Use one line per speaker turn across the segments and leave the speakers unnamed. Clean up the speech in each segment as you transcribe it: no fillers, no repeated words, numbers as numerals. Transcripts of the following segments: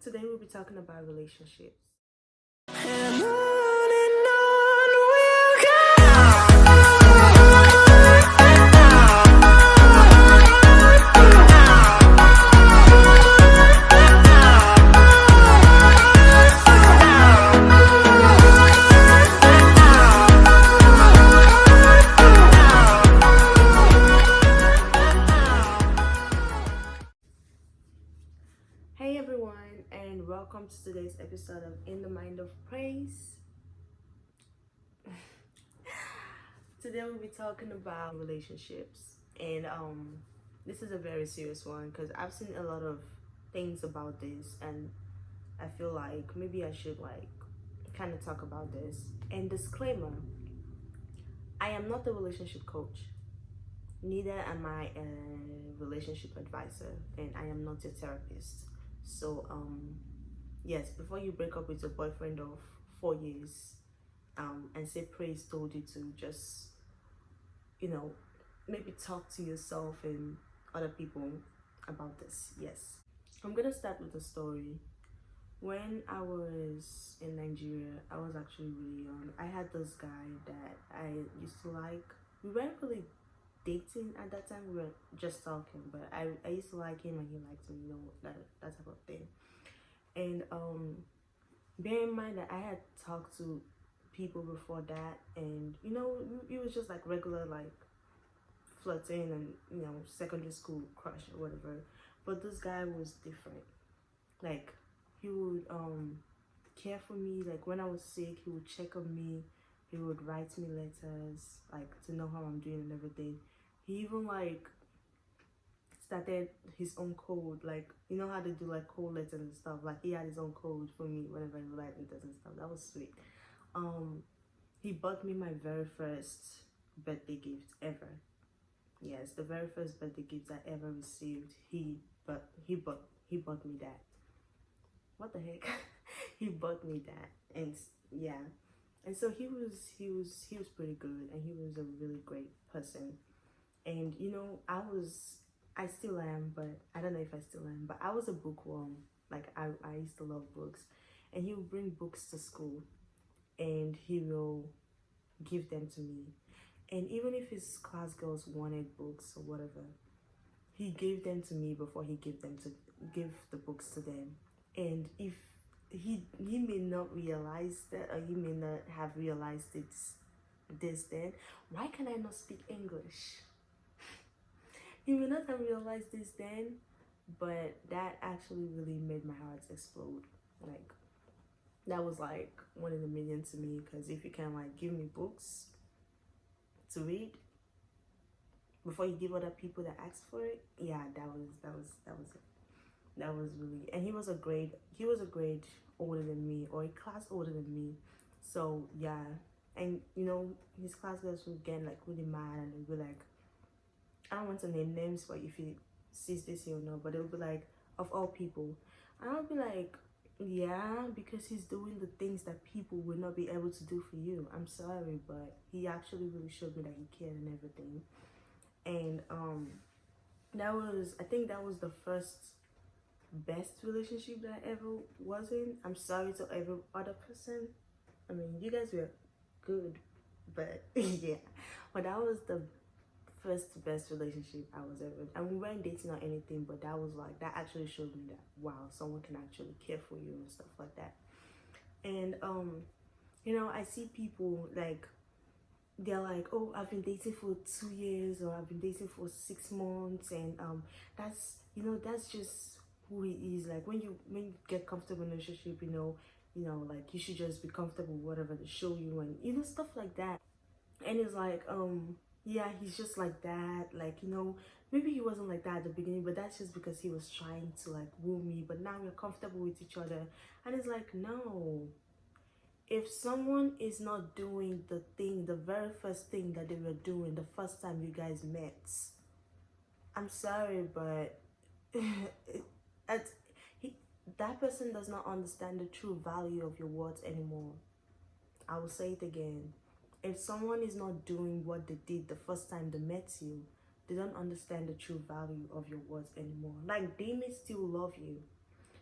Today we'll be talking about relationships.
And on we'll
Hey everyone, and welcome to today's episode of In the Mind of Praise. Today we'll be talking about relationships, and this is a very serious one because I've seen a lot of things about this, and I feel like maybe I should kind of talk about this. And disclaimer: I am not a relationship coach. Neither am I a relationship advisor, and I am not a therapist. So yes, before you break up with your boyfriend of 4 years, and say praise told you to just, maybe talk to yourself and other people about this. Yes. I'm gonna start with a story. When I was in Nigeria, I was actually really young. I had this guy that I used to like. We weren't really dating at that time, we were just talking, but I used to like him and he liked me, that type of thing. And bear in mind that I had talked to people before that, and it was just like regular, like flirting and secondary school crush or whatever. But this guy was different. Like, he would care for me. Like, when I was sick, he would check on me. He would write me letters, like, to know how I'm doing and everything. He even like started his own code, like, you know how they do like code letters and stuff. Like, he had his own code for me whenever he would write letters and stuff. That was sweet. He bought me my very first birthday gift ever. Yes, the very first birthday gift I ever received. He bought me that. What the heck? He bought me that, and yeah, and so he was pretty good, and he was a really great person. And I still am, but I don't know if I still am, but I was a bookworm. Like, I used to love books, and he would bring books to school, and he will give them to me. And even if his class girls wanted books or whatever, he gave them to me before he give the books to them. And if he may not realize that, or he may not have realized it this then, why can I not speak English? He may not have realized this then, but that actually really made my heart explode. Like, that was like one in a million to me, because if you can like give me books to read before you give other people that ask for it, yeah, that was really. And he was a grade older than me, or a class older than me. So yeah, and his class girls would get like really mad, and they'd be like, I don't want to name names, but if he sees this, he'll know. But they'll be like, of all people. And I'll be like, yeah, because he's doing the things that people would not be able to do for you. I'm sorry, but he actually really showed me that he cared and everything. And I think that was the first best relationship that I ever was in. I'm sorry to every other person. I mean, you guys were good, but yeah. But that was the first best relationship I was ever in. And we weren't dating or anything, but that actually showed me that, wow, someone can actually care for you and stuff like that. And I see people like, they're like, oh, I've been dating for 2 years, or I've been dating for 6 months, and that's just who he is. Like, when you get comfortable in a relationship, like, you should just be comfortable with whatever they show you, and stuff like that. And it's like, yeah, he's just like that. Like, maybe he wasn't like that at the beginning, but that's just because he was trying to like woo me. But now we're comfortable with each other, and it's like, no. If someone is not doing the very first thing that they were doing the first time you guys met, I'm sorry, but it's, that person does not understand the true value of your words anymore. I will say it again. If someone is not doing what they did the first time they met you, they don't understand the true value of your words anymore. Like, they may still love you,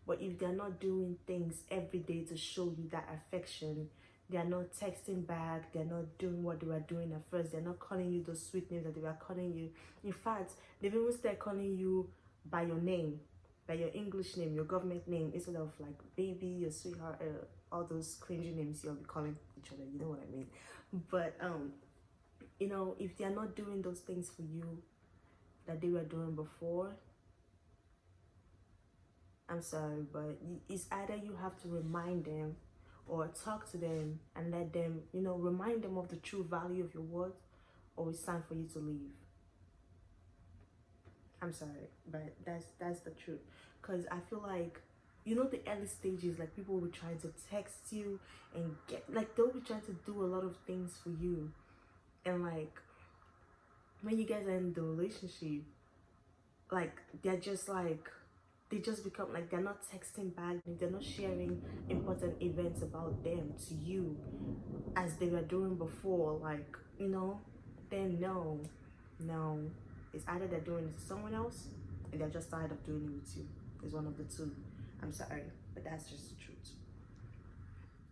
But if they're not doing things every day to show you that affection, they're not texting back, they're not doing what they were doing at first, they're not calling you those sweet names that they were calling you. In fact, they've even started calling you by your name, by your English name, your government name, instead of like baby, your sweetheart, all those cringy names you'll be calling each other, you know what I mean. But you know, if they're not doing those things for you that they were doing before, I'm sorry, but it's either you have to remind them or talk to them and let them, you know, remind them of the true value of your words, or it's time for you to leave. I'm sorry, but that's the truth. Because I feel like, you know, the early stages, like people will be trying to text you and get, like they'll be trying to do a lot of things for you. And like when you guys are in the relationship, like they're just like, they just become like, they're not texting back, they're not sharing important events about them to you as they were doing before, like, you know, then no, it's either they're doing it to someone else and they're just tired of doing it with you. It's one of the two. I'm sorry, but that's just the truth.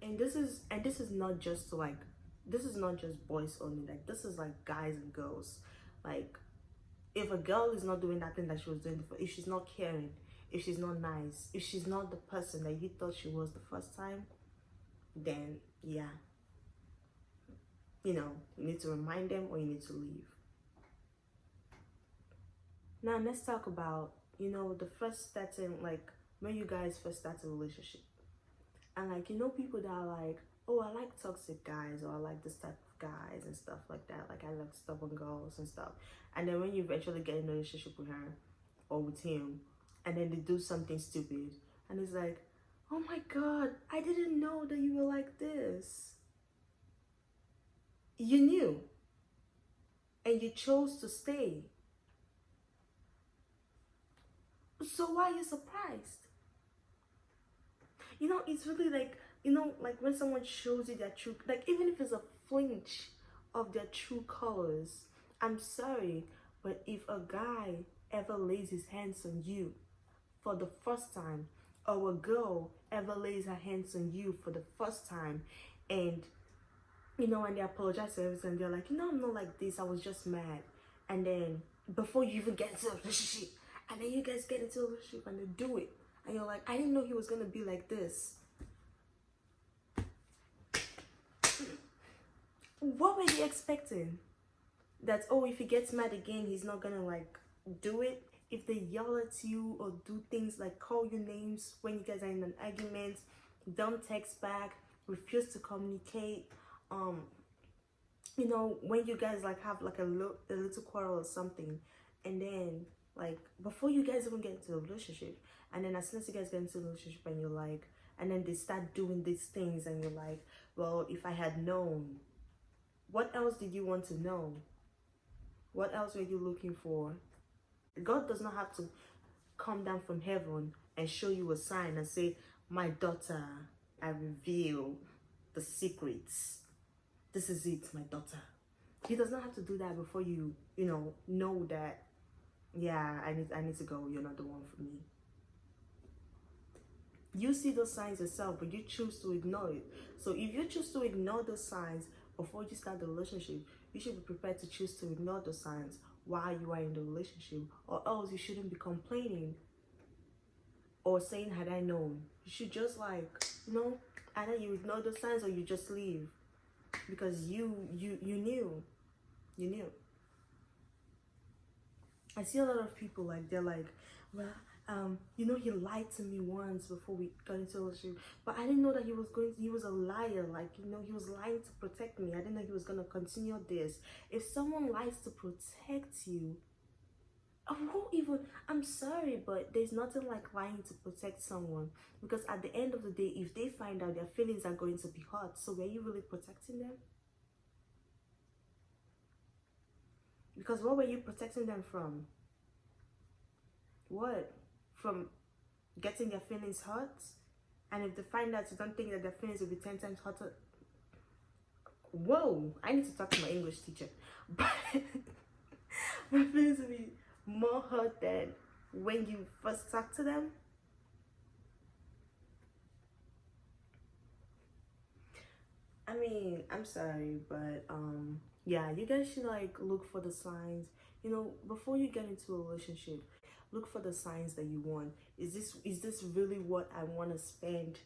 And this is not just like, this is not just boys only, like this is like guys and girls. Like if a girl is not doing that thing that she was doing before, if she's not caring, if she's not nice, if she's not the person that you thought she was the first time, then yeah, you know, you need to remind them or you need to leave. Now let's talk about, you know, the first starting, like when you guys first start a relationship. And like, you know, people that are like, oh, I like toxic guys, or I like this type of guys and stuff like that. Like I like stubborn girls and stuff. And then when you eventually get in a relationship with her or with him, and then they do something stupid, and it's like, oh my god, I didn't know that you were like this. You knew, and you chose to stay. So why are you surprised? You know, it's really like, you know, like when someone shows you their true, like even if it's a flinch of their true colors, I'm sorry, but if a guy ever lays his hands on you for the first time, or a girl ever lays her hands on you for the first time, and you know, and they apologize to everything, they're like, you know, I'm not like this, I was just mad. And then before you even get into a relationship, and then you guys get into a relationship and they do it, and you're like, I didn't know he was gonna be like this. What were you expecting? That, oh, if he gets mad again, he's not gonna like do it? If they yell at you or do things like call you names when you guys are in an argument, don't text back, refuse to communicate, you know, when you guys like have like a little quarrel or something, and then like before you guys even get into a relationship, and then as soon as you guys get into a relationship and you're like, and then they start doing these things and you're like, well, if I had known, what else did you want to know? What else were you looking for? God does not have to come down from heaven and show you a sign and say, my daughter, I reveal the secrets. This is it, my daughter. He does not have to do that before you know that, yeah, I need to go. You're not the one for me. You see those signs yourself, but you choose to ignore it. So if you choose to ignore those signs before you start the relationship, you should be prepared to choose to ignore those signs while you are in the relationship, or else you shouldn't be complaining or saying, had I known. You should just like, you know, either you ignore those signs or you just leave, because you knew. I see a lot of people like, they're like, well, you know, he lied to me once before we got into a relationship, but I didn't know that he was a liar. Like, you know, he was lying to protect me. I didn't know he was gonna continue this. If someone lies to protect you, I won't even, I'm sorry, but there's nothing like lying to protect someone, because at the end of the day, if they find out, their feelings are going to be hurt. So were you really protecting them? Because what were you protecting them from? What? From getting their feelings hurt? And if they find out, you don't think that their feelings will be 10 times hotter? Whoa, I need to talk to my English teacher. But my feelings will be more hurt than when you first talk to them. I mean, I'm sorry, but yeah, you guys should like look for the signs. You know, before you get into a relationship, look for the signs that you want. Is this really what I want to spend?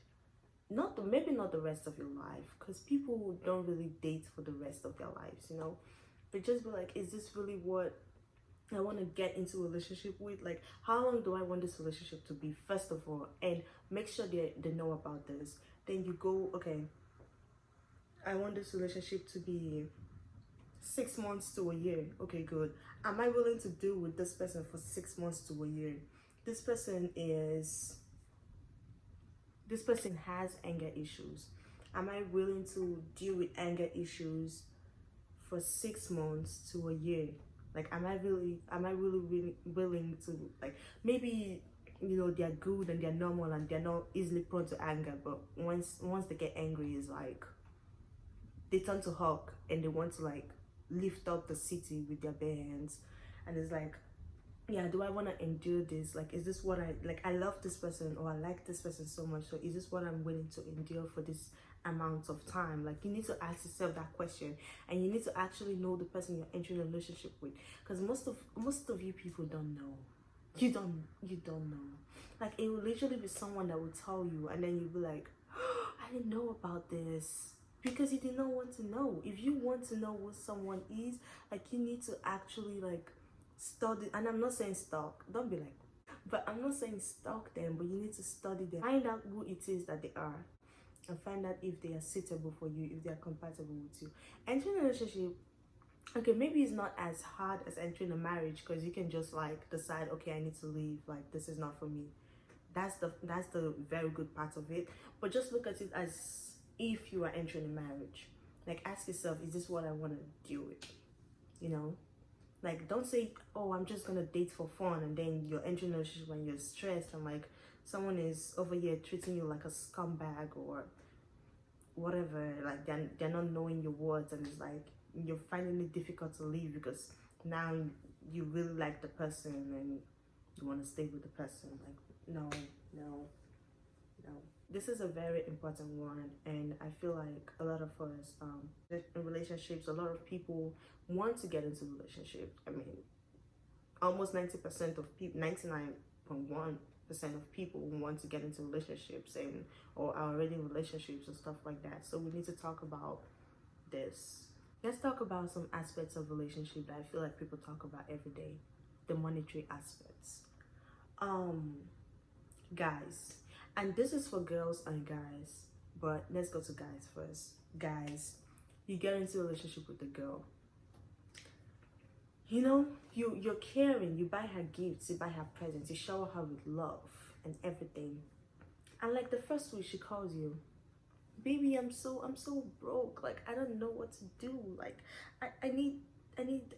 Not the maybe not the rest of your life, because people don't really date for the rest of their lives, you know. But just be like, is this really what I want to get into a relationship with? Like, how long do I want this relationship to be, first of all? And make sure they know about this. Then you go, okay, I want this relationship to be 6 months to a year. Okay, good. Am I willing to deal with this person for 6 months to a year? This person is, this person has anger issues. Am I willing to deal with anger issues for 6 months to a year? Like, am I really willing to, like, maybe, you know, they're good and they're normal and they're not easily prone to anger, but once they get angry, is like they turn to Hulk and they want to like lift up the city with their bare hands. And it's like, yeah, do I want to endure this? Like, is this what I like? I love this person, or I like this person so much, so is this what I'm willing to endure for this amount of time? Like, you need to ask yourself that question, and you need to actually know the person you're entering a relationship with, because most of you people don't know. You don't know. Like, it will literally be someone that will tell you, and then you'll be like, oh, I didn't know about this, because you did not want to know. If you want to know what someone is, like, you need to actually like study. And I'm not saying stalk, don't be like, but I'm not saying stalk them, but you need to study them, find out who it is that they are, and find out if they are suitable for you, if they are compatible with you. Entering a relationship, okay, maybe it's not as hard as entering a marriage, because you can just like decide, okay, I need to leave, like, this is not for me. That's the very good part of it. But just look at it as if you are entering a marriage. Like, ask yourself, is this what I want to deal with? You know, like, don't say, oh, I'm just gonna date for fun, and then you're entering a relationship when you're stressed, and like someone is over here treating you like a scumbag or whatever. Like, they're not knowing your words, and it's like you're finding it difficult to leave because now you really like the person and you want to stay with the person. Like, no, no, no. This is a very important one, and I feel like a lot of us, in relationships, a lot of people want to get into relationships. I mean, almost 90% of people, 99.1% of people want to get into relationships, and or are already in relationships and stuff like that. So we need to talk about this. Let's talk about some aspects of relationship that I feel like people talk about every day. The monetary aspects. Um, Guys, and this is for girls and guys, but let's go to guys first. Guys, you get into a relationship with a girl. You know, you're caring, you buy her gifts, you buy her presents, you shower her with love and everything. And like the first week she calls you, baby, I'm so broke. Like, I don't know what to do. Like, I need I need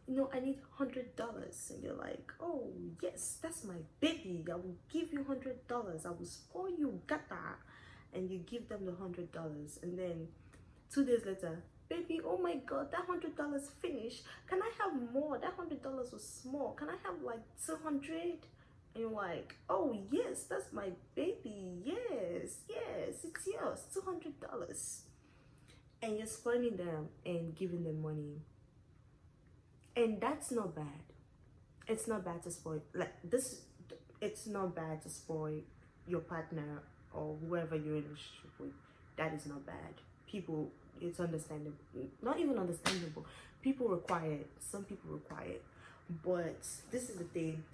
$100. And you're like, oh yes, that's my baby. I will give you $100. I will spoil you, got that. And you give them the $100, and then 2 days later, baby, oh my god, that $100 finished. Can I have more? That $100 was small. Can I have like 200? And you're like, oh yes, that's my baby. Yes, yes, it's yours. $200. And you're spoiling them and giving them money. And that's not bad. It's not bad to spoil like this. It's not bad to spoil your partner or whoever you're in a relationship with. That is not bad. People, it's understandable. Not even understandable. People require it. Some people require it. But this is the thing.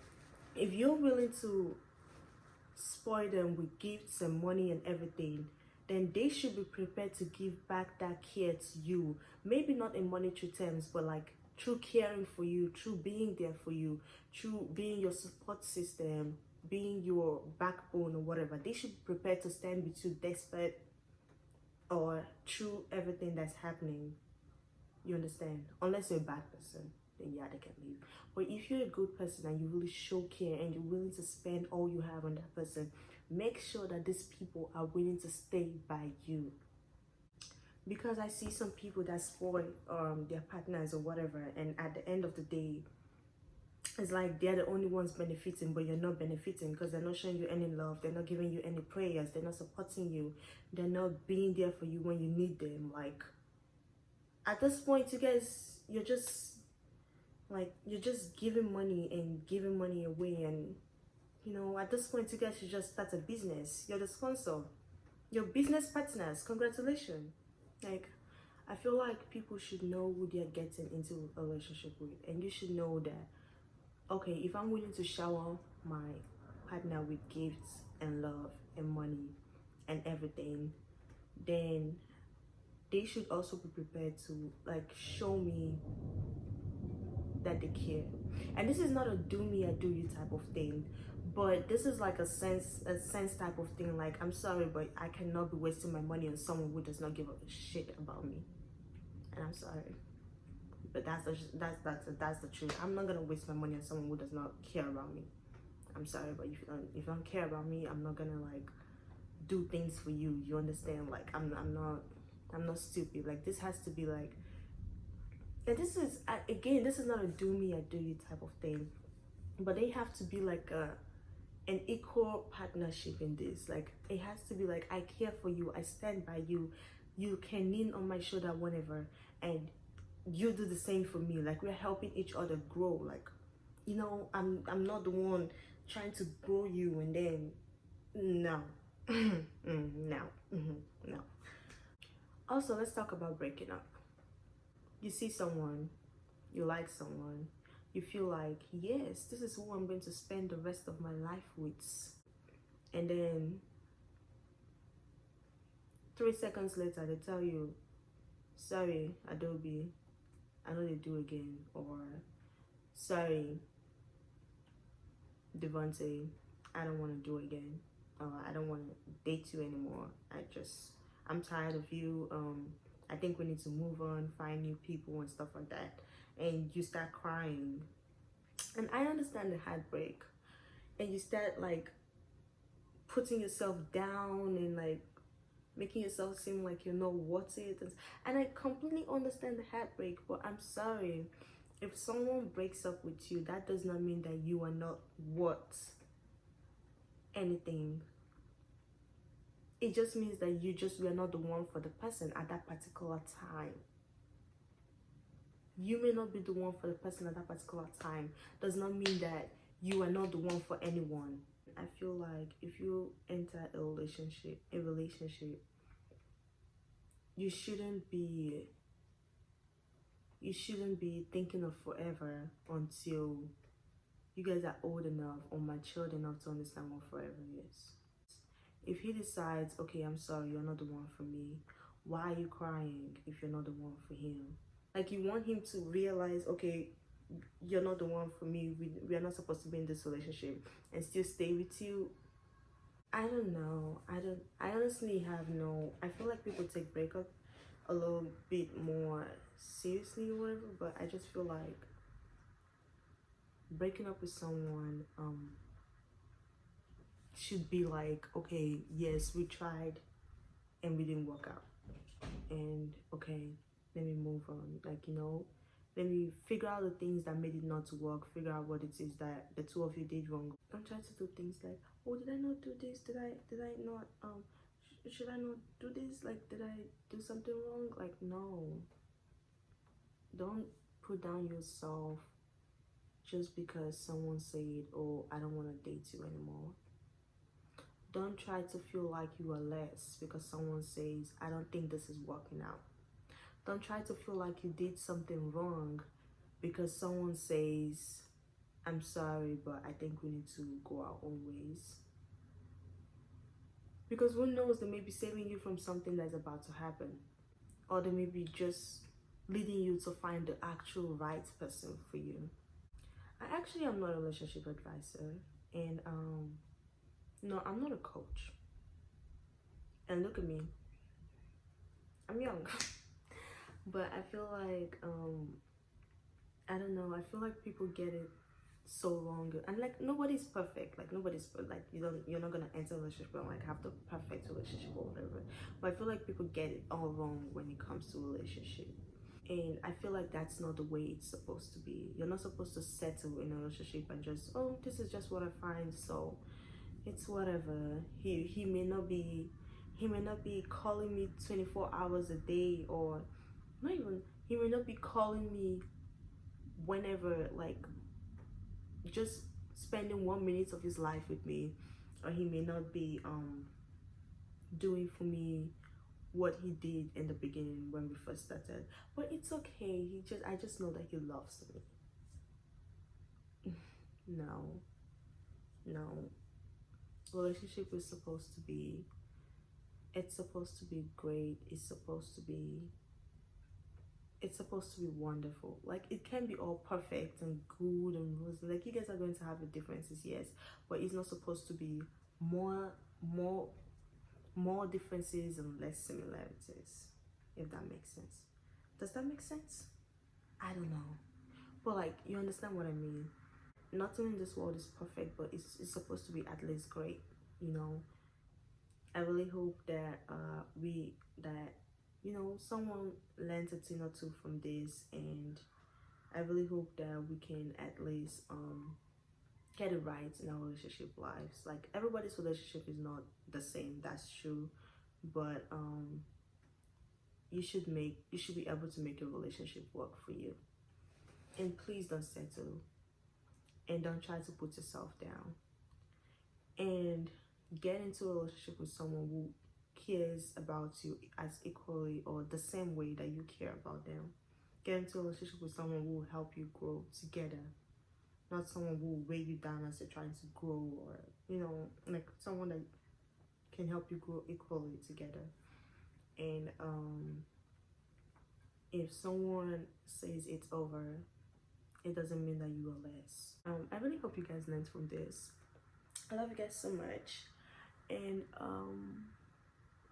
If you're willing to spoil them with gifts and money and everything, then they should be prepared to give back that care to you. Maybe not in monetary terms, but like through caring for you, through being there for you, through being your support system, being your backbone or whatever. They should be prepared to stand with you despite or through everything that's happening. You understand? Unless you're a bad person, then yeah, they can leave. But if you're a good person and you really show care and you're willing to spend all you have on that person, make sure that these people are willing to stay by you. Because I see some people that spoil their partners or whatever, and at the end of the day, it's like they're the only ones benefiting, but you're not benefiting because they're not showing you any love, they're not giving you any prayers, they're not supporting you, they're not being there for you when you need them. Like, at this point, you guys, you're just giving money and giving money away. And at this point, you guys should just start a business. You're the sponsor, your business partners. Congratulations. Like, I feel like people should know who they're getting into a relationship with, and you should know that, okay, if I'm willing to shower my partner with gifts and love and money and everything, then they should also be prepared to like show me that they care. And this is not a do me I do you type of thing, but this is like a sense type of thing. Like, I'm sorry, but I cannot be wasting my money on someone who does not give a shit about me. And I'm sorry, but that's the truth. I'm not gonna waste my money on someone who does not care about me. I'm sorry, but if you don't care about me, I'm not gonna like do things for you. You understand? Like, I'm not stupid. Like, this has to be like, and this is again, this is not a do me I do you type of thing, but they have to be like an equal partnership in this. Like, it has to be like, I care for you, I stand by you, you can lean on my shoulder whenever, and you do the same for me. Like, we're helping each other grow. Like, I'm not the one trying to grow you, and then no. No. No. Also, let's talk about breaking up. You see someone, you like someone, you feel like, yes, this is who I'm going to spend the rest of my life with. And then 3 seconds later, they tell you, sorry, Adobe, I know they do again. Or, sorry, Devontae, I don't want to do again. I don't want to date you anymore. I'm tired of you. I think we need to move on, find new people and stuff like that. And you start crying. And I understand the heartbreak. And you start like putting yourself down and like making yourself seem like you're not worth it. And I completely understand the heartbreak, but I'm sorry. If someone breaks up with you, that does not mean that you are not worth anything. It just means that you are not the one for the person at that particular time. You may not be the one for the person at that particular time. Does not mean that you are not the one for anyone. I feel like if you enter a relationship, you shouldn't be thinking of forever until you guys are old enough or matured enough to understand what forever is. If he decides, okay, I'm sorry, you're not the one for me, why are you crying if you're not the one for him? Like, you want him to realize, okay, you're not the one for me, we are not supposed to be in this relationship, and still stay with you. I don't know. I honestly have no, I feel like people take breakup a little bit more seriously or whatever, but I just feel like breaking up with someone should be like, okay, yes, we tried and we didn't work out, and okay, let me move on. Like, let me figure out the things that made it not to work, figure out what it is that the two of you did wrong. Don't try to do things like, oh, did I not do this, did I not should I not do this, like, did I do something wrong? Like, no, don't put down yourself just because someone said, oh, I don't want to date you anymore. Don't try to feel like you are less because someone says, I don't think this is working out. Don't try to feel like you did something wrong because someone says, I'm sorry, but I think we need to go our own ways. Because who knows, they may be saving you from something that's about to happen. Or they may be just leading you to find the actual right person for you. I actually am not a relationship advisor. And no, I'm not a coach. And look at me, I'm young. But I feel like I don't know, I feel like people get it so wrong. And like, nobody's perfect. Like, you're not gonna enter a relationship and like have the perfect relationship or whatever. But I feel like people get it all wrong when it comes to relationship. And I feel like that's not the way it's supposed to be. You're not supposed to settle in a relationship and just, oh, this is just what I find, so it's whatever. He may not be, he may not be calling me 24 hours a day, or not even, he may not be calling me whenever, like just spending 1 minute of his life with me, or he may not be doing for me what he did in the beginning when we first started. But it's okay. I just know that he loves me. No, no. Relationship is supposed to be, it's supposed to be great. It's supposed to be wonderful. Like, it can be all perfect and good and rosy. Like, you guys are going to have the differences, yes, but it's not supposed to be more more more differences and less similarities, if that makes sense. Does that make sense? I don't know, but like, you understand what I mean. Nothing in this world is perfect, but it's supposed to be at least great, you know. I really hope that someone learns a thing or two from this, and I really hope that we can at least get it right in our relationship lives. Like, everybody's relationship is not the same, that's true, but you should be able to make your relationship work for you. And please don't settle, and don't try to put yourself down, and get into a relationship with someone who cares about you as equally or the same way that you care about them. Get into a relationship with someone who will help you grow together, not someone who will weigh you down as you're trying to grow, or like someone that can help you grow equally together. And if someone says it's over, it doesn't mean that you are less. I really hope you guys learned from this. I love you guys so much, and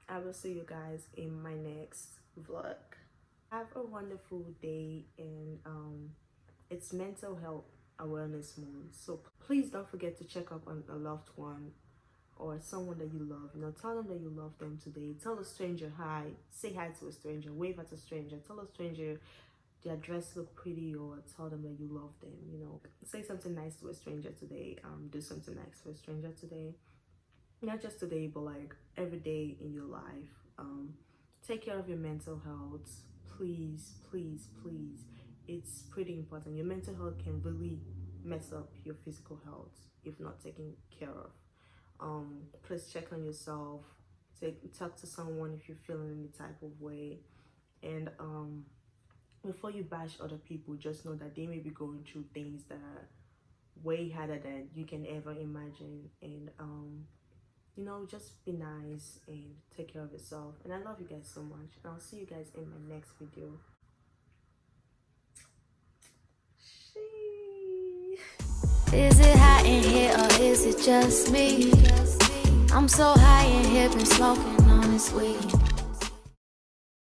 I will see you guys in my next vlog. Have a wonderful day, and it's Mental Health Awareness Month, so please don't forget to check up on a loved one or someone that you love. Tell them that you love them today. Tell a stranger hi. Say hi to a stranger. Wave at a stranger. Tell a stranger their dress look pretty, or tell them that you love them. Say something nice to a stranger today. Do something nice for a stranger today. Not just today, but like every day in your life. Take care of your mental health, please, please, please. It's pretty important. Your mental health can really mess up your physical health if not taken care of. Please check on yourself. Talk to someone if you're feeling any type of way, and before you bash other people, just know that they may be going through things that are way harder than you can ever imagine. And just be nice and take care of yourself. And I love you guys so much, and I'll see you guys in my next video.
Is it hot in here, or is it just me? I'm so high in here, been smoking on this weed.